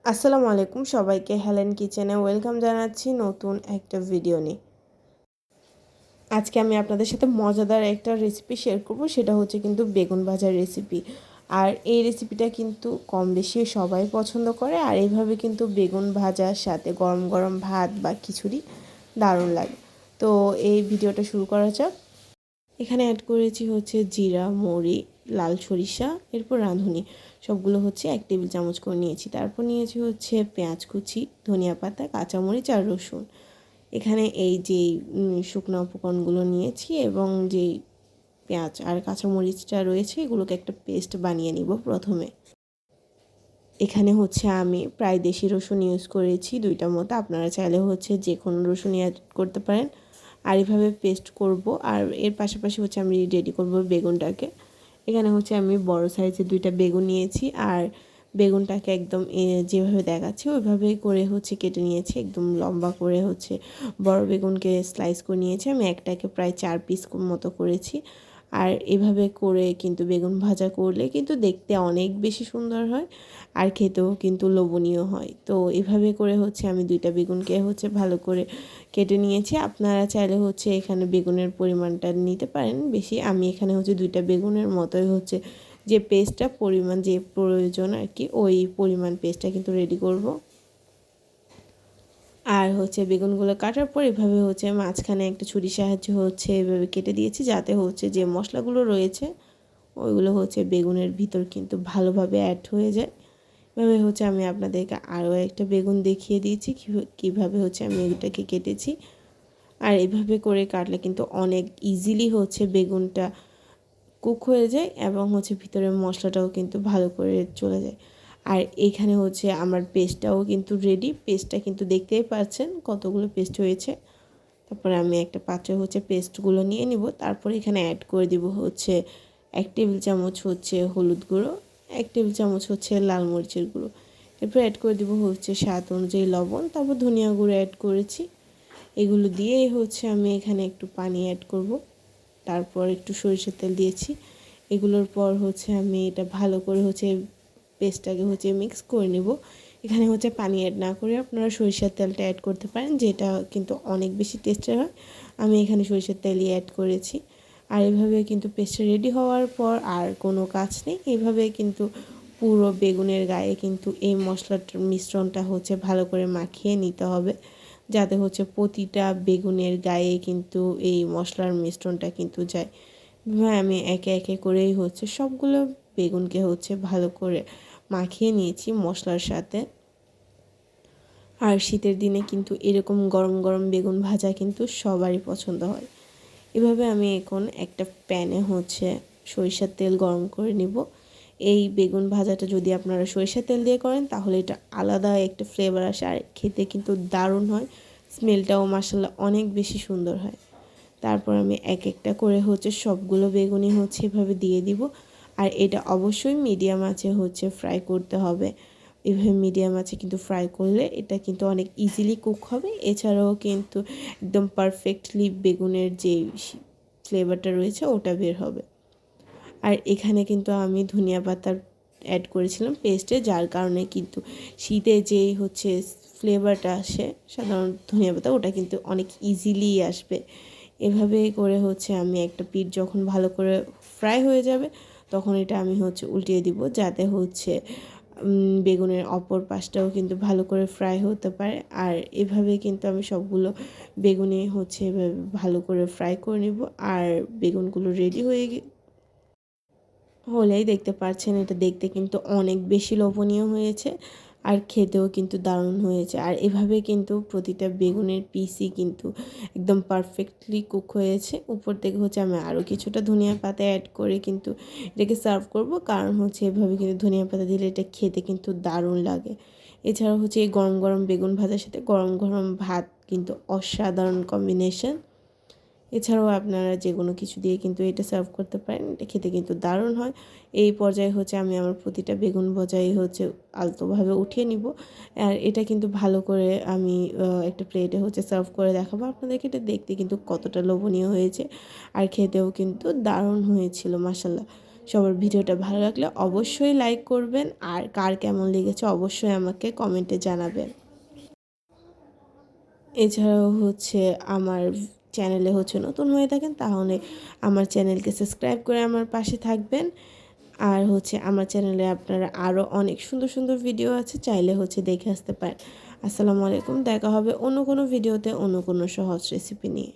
আসসালামু আলাইকুম সবাইকে হেলেন কিচেনে ওয়েলকাম জানাচ্ছি নতুন একটা ভিডিও নিয়ে। আজকে আমি আপনাদের সাথে মজাদার একটা রেসিপি শেয়ার করব, সেটা হচ্ছে কিন্তু বেগুন ভাজার রেসিপি। আর এই রেসিপিটা কিন্তু কম বেশি সবাই পছন্দ করে, আর এইভাবে কিন্তু বেগুন ভাজার সাথে গরম গরম ভাত বা খিচুড়ি দারুণ লাগে। তো এই ভিডিওটা শুরু করা যাক। এখানে অ্যাড করেছি হচ্ছে জিরা, মৌরি, লাল সরিষা, এরপর রাঁধুনি সবগুলো হচ্ছে 1 টেবিল চামচ করে নিয়েছি। তারপর নিয়েছি হচ্ছে পেঁয়াজ কুচি, ধনিয়া পাতা, কাঁচামরিচ আর রসুন। এখানে এই যে শুকনো উপকরণগুলো নিয়েছি এবং যেই পেঁয়াজ আর কাঁচামরিচটা রয়েছে এগুলোকে একটা পেস্ট বানিয়ে নিব প্রথমে। এখানে হচ্ছে আমি প্রায় দেশি রসুন ইউজ করেছি 2টার মতো, আপনারা চাইলে হচ্ছে যে কোনো রসুন অ্যাড করতে পারেন। আর এভাবে পেস্ট করব, আর এর পাশাপাশি হচ্ছে আমি রেডি করব বেগুনটাকে। এখানে হচ্ছে আমি বড় সাইজের 2টা বেগুন নিয়েছি, আর বেগুনটাকে একদম যেভাবে দেখাচ্ছি ওইভাবে করে হচ্ছে কেটে নিয়েছি, একদম লম্বা করে হচ্ছে বড় বেগুনকে স্লাইস করে নিয়েছি। আমি একটাকে প্রায় 4 পিস মতো করেছি। আর এভাবে করে কিন্তু বেগুন ভাজা করলে কিন্তু দেখতে অনেক বেশি সুন্দর হয়, আর খেতেও কিন্তু লোভনীয় হয়। তো এভাবে করে হচ্ছে আমি 2টা বেগুনকে হচ্ছে ভালো করে কেটে নিয়েছি। আপনারা চাইলে হচ্ছে এখানে বেগুনের পরিমাণটা নিতে পারেন বেশি। আমি এখানে হচ্ছে 2টা বেগুনের মতোই হচ্ছে যে পেস্টটা পরিমাণ যে প্রয়োজন আর কি, ওই পরিমাণ পেস্টটা কিন্তু রেডি করব। আর হচ্ছে বেগুনগুলো কাটার পর এভাবে হচ্ছে মাঝখানে একটা ছুরির সাহায্যে হচ্ছে এভাবে কেটে দিয়েছি, যাতে হচ্ছে যে মশলাগুলো রয়েছে ওইগুলো হচ্ছে বেগুনের ভিতর কিন্তু ভালোভাবে অ্যাড হয়ে যায়। এভাবে হচ্ছে আমি আপনাদেরকে আরও একটা বেগুন দেখিয়ে দিয়েছি কীভাবে হচ্ছে আমি এটাকে কেটেছি। আর এভাবে করে কাটলে কিন্তু অনেক ইজিলি হচ্ছে বেগুনটা কুক হয়ে যায় এবং হচ্ছে ভিতরের মশলাটাও কিন্তু ভালো করে চলে যায়। আর এখানে হচ্ছে আমার পেস্টটাও কিন্তু রেডি। পেস্টটা কিন্তু দেখতেই পাচ্ছেন কতগুলো পেস্ট হয়েছে। তারপরে আমি একটা পাত্রে হচ্ছে পেস্টগুলো নিয়ে নিব। তারপর এখানে অ্যাড করে দিব হচ্ছে 1 টেবিল চামচ হচ্ছে হলুদ গুঁড়ো, 1 টেবিল চামচ হচ্ছে লাল মরিচের গুঁড়ো। এরপর অ্যাড করে দিব হচ্ছে স্বাদ অনুযায়ী লবণ, তারপর ধনিয়া গুঁড়ো অ্যাড করেছি। এগুলো দিয়েই হচ্ছে আমি এখানে একটু পানি অ্যাড করব। তারপর একটু সরিষার তেল দিয়েছি। এগুলোর পর হচ্ছে আমি এটা ভালো করে হচ্ছে পেস্টটাকে হচ্ছে মিক্স করে নেব। এখানে হচ্ছে পানি অ্যাড না করে আপনারা সরিষার তেলটা অ্যাড করতে পারেন, যেটা কিন্তু অনেক বেশি টেস্টের হয়। আমি এখানে সরিষার তেলই অ্যাড করেছি। আর এভাবে কিন্তু পেস্টটা রেডি হওয়ার পর আর কোনো কাজ নেই। এভাবে কিন্তু পুরো বেগুনের গায়ে কিন্তু এই মশলাটার মিশ্রণটা হচ্ছে ভালো করে মাখিয়ে নিতে হবে, যাতে হচ্ছে প্রতিটা বেগুনের গায়ে কিন্তু এই মশলার মিশ্রণটা কিন্তু যায়। আমি একে একে করেই হচ্ছে সবগুলো বেগুনকে হচ্ছে ভালো করে মাখিয়ে নিয়েছি মশলার সাথে। আর শীতের দিনে কিন্তু এরকম গরম গরম বেগুন ভাজা কিন্তু সবারই পছন্দ হয়। এভাবে আমি এখন একটা প্যানে হচ্ছে সরিষার তেল গরম করে নিব। এই বেগুন ভাজাটা যদি আপনারা সরিষার তেল দিয়ে করেন তাহলে এটা আলাদা একটা ফ্লেভার আসে, আর খেতে কিন্তু দারুণ হয়। স্মেলটাও মাশাআল্লাহ অনেক বেশি সুন্দর হয়। তারপর আমি এক একটা করে হচ্ছে সবগুলো বেগুনই হচ্ছে এভাবে দিয়ে দিব। আর এটা অবশ্যই মিডিয়াম আঁচে হচ্ছে ফ্রাই করতে হবে। এভাবে মিডিয়াম আঁচে কিন্তু ফ্রাই করলে এটা কিন্তু অনেক ইজিলি কুক হবে। এছাড়াও কিন্তু একদম পারফেক্টলি বেগুনের যে ফ্লেভারটা রয়েছে ওটা বের হবে। আর এখানে কিন্তু আমি ধনিয়া পাতার অ্যাড করেছিলাম পেস্টে, যার কারণে কিন্তু শীতে যেই হচ্ছে ফ্লেভারটা আসে সাধারণত ধনিয়া পাতা, ওটা কিন্তু অনেক ইজিলি আসবে। এভাবে করে হচ্ছে আমি একটা পিঠ যখন ভালো করে ফ্রাই হয়ে যাবে তখন এটা আমি হচ্ছে উল্টিয়ে দিব, যাতে হচ্ছে বেগুনের অপর পাশটাও কিন্তু ভালো করে ফ্রাই হতে পারে। আর এভাবে কিন্তু আমি সবগুলো বেগুনই হচ্ছে এভাবে ভালো করে ফ্রাই করে নিব। আর বেগুনগুলো রেডি হলেই দেখতে পাচ্ছেন এটা দেখতে কিন্তু অনেক বেশি লোভনীয় হয়েছে, আর খেতেও কিন্তু দারুণ হয়েছে। আর এভাবে কিন্তু প্রতিটা বেগুনের পিসই কিন্তু একদম পারফেক্টলি কুক হয়েছে। উপর থেকে হচ্ছে আমি আরও কিছুটা ধনিয়া পাতা অ্যাড করে কিন্তু এটাকে সার্ভ করব, কারণ হচ্ছে এভাবে কিন্তু ধনিয়া পাতা দিলে এটা খেতে কিন্তু দারুণ লাগে। এছাড়াও হচ্ছে এই গরম গরম বেগুন ভাজার সাথে গরম গরম ভাত কিন্তু অসাধারণ কম্বিনেশন। এছাড়াও আপনারা যে কোনো কিছু দিয়ে কিন্তু এটা সার্ভ করতে পারেন, এটা খেতে কিন্তু দারুণ হয়। এই পর্যায়ে হচ্ছে আমি আমার প্রতিটা বেগুন ভাজাই হচ্ছে আলতোভাবে উঠিয়ে নিব। আর এটা কিন্তু ভালো করে আমি একটা প্লেটে হচ্ছে সার্ভ করে দেখাবো আপনাদেরকে। এটা দেখতে কিন্তু কতটা লোভনীয় হয়েছে, আর খেতেও কিন্তু দারুণ হয়েছিল মাশাল্লাহ। সবার ভিডিওটা ভালো লাগলে অবশ্যই লাইক করবেন, আর কার কেমন লেগেছে অবশ্যই আমাকে কমেন্টে জানাবেন। এছাড়াও হচ্ছে আমার চ্যানেলে হচ্ছে নতুন হয়ে থাকেন তাহলে আমার চ্যানেলকে সাবস্ক্রাইব করে আমার পাশে থাকবেন। আর হচ্ছে আমার চ্যানেলে আপনারা আরও অনেক সুন্দর সুন্দর ভিডিও আছে, চাইলে হচ্ছে দেখে আসতে পারেন। আসসালামু আলাইকুম, দেখা হবে অন্য কোনো ভিডিওতে অন্য কোনো সহজ রেসিপি নিয়ে।